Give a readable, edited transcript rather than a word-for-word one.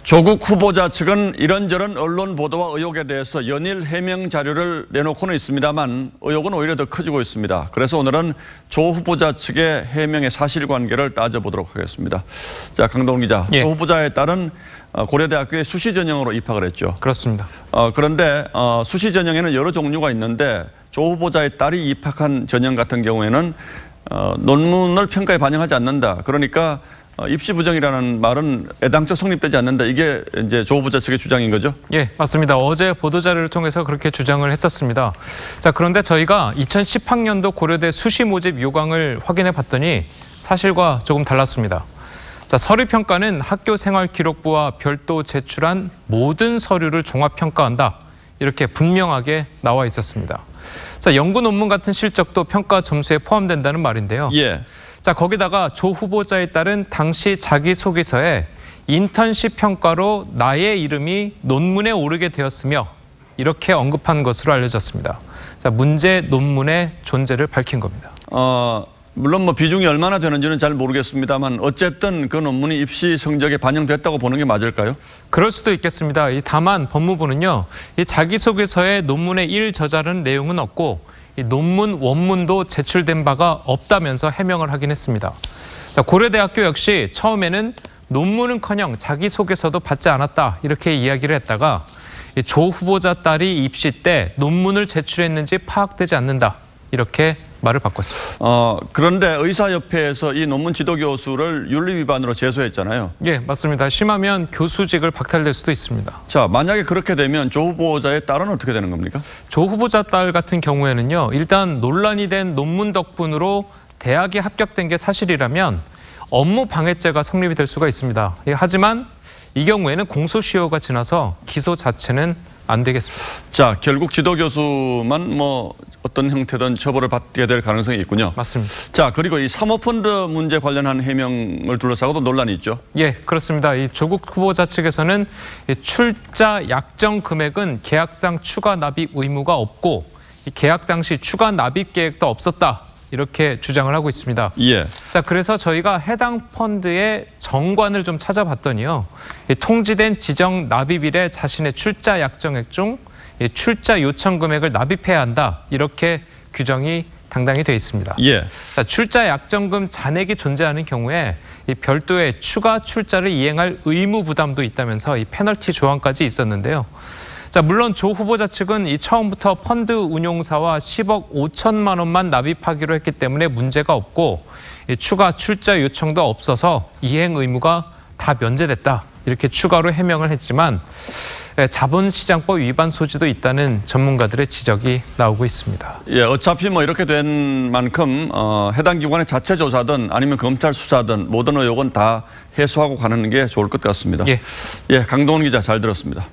조국 후보자 측은 이런저런 언론 보도와 의혹에 대해서 연일 해명 자료를 내놓고는 있습니다만 의혹은 오히려 더 커지고 있습니다. 그래서 오늘은 조 후보자 측의 해명의 사실관계를 따져보도록 하겠습니다. 자, 강동원 기자, 예. 조 후보자에 따른 고려대학교에 수시 전형으로 입학을 했죠. 그렇습니다. 그런데 수시 전형에는 여러 종류가 있는데 조 후보자의 딸이 입학한 전형 같은 경우에는 논문을 평가에 반영하지 않는다. 그러니까 입시 부정이라는 말은 애당초 성립되지 않는다. 이게 이제 조 후보자 측의 주장인 거죠? 예, 맞습니다. 어제 보도자료를 통해서 그렇게 주장을 했었습니다. 자, 그런데 저희가 2010학년도 고려대 수시 모집 요강을 확인해 봤더니 사실과 조금 달랐습니다. 자, 서류평가는 학교생활기록부와 별도 제출한 모든 서류를 종합평가한다. 이렇게 분명하게 나와 있었습니다. 자, 연구 논문 같은 실적도 평가 점수에 포함된다는 말인데요. 예. 자, 거기다가 조 후보자에 따른 당시 자기소개서에 인턴십 평가로 나의 이름이 논문에 오르게 되었으며 이렇게 언급한 것으로 알려졌습니다. 자, 문제 논문의 존재를 밝힌 겁니다. 물론 뭐 비중이 얼마나 되는지는 잘 모르겠습니다만 어쨌든 그 논문이 입시 성적에 반영됐다고 보는 게 맞을까요? 그럴 수도 있겠습니다. 다만 법무부는요, 이 자기소개서에 논문의 일저자라는 내용은 없고 이 논문 원문도 제출된 바가 없다면서 해명을 하긴 했습니다. 자, 고려대학교 역시 처음에는 논문은커녕 자기소개서도 받지 않았다 이렇게 이야기를 했다가 조 후보자 딸이 입시 때 논문을 제출했는지 파악되지 않는다 이렇게 말을 바꿨습니다. 그런데 의사협회에서 이 논문 지도교수를 윤리위반으로 제소했잖아요. 예, 맞습니다. 심하면 교수직을 박탈될 수도 있습니다. 자, 만약에 그렇게 되면 조 후보자의 딸은 어떻게 되는 겁니까? 조 후보자 딸 같은 경우에는요, 일단 논란이 된 논문 덕분으로 대학에 합격된 게 사실이라면 업무 방해죄가 성립이 될 수가 있습니다. 하지만 이 경우에는 공소시효가 지나서 기소 자체는 안 되겠습니다. 자, 결국 지도교수만 뭐 어떤 형태든 처벌을 받게 될 가능성이 있군요. 맞습니다. 자, 그리고 이 사모펀드 문제 관련한 해명을 둘러싸고도 논란이 있죠. 예, 그렇습니다. 이 조국 후보자 측에서는 이 출자 약정 금액은 계약상 추가 납입 의무가 없고 이 계약 당시 추가 납입 계획도 없었다. 이렇게 주장을 하고 있습니다. 예. 자, 그래서 저희가 해당 펀드의 정관을 좀 찾아봤더니요. 이 통지된 지정 납입일에 자신의 출자 약정액 중 이 출자 요청 금액을 납입해야 한다. 이렇게 규정이 당당히 돼 있습니다. 예. 자, 출자 약정금 잔액이 존재하는 경우에 이 별도의 추가 출자를 이행할 의무 부담도 있다면서 이 페널티 조항까지 있었는데요. 자, 물론 조 후보자 측은 이 처음부터 펀드 운용사와 10억 5천만 원만 납입하기로 했기 때문에 문제가 없고 이 추가 출자 요청도 없어서 이행 의무가 다 면제됐다. 이렇게 추가로 해명을 했지만 자본시장법 위반 소지도 있다는 전문가들의 지적이 나오고 있습니다. 예, 어차피 뭐 이렇게 된 만큼 해당 기관의 자체 조사든 아니면 검찰 수사든 모든 의혹은 다 해소하고 가는 게 좋을 것 같습니다. 예, 예, 강동원 기자 잘 들었습니다.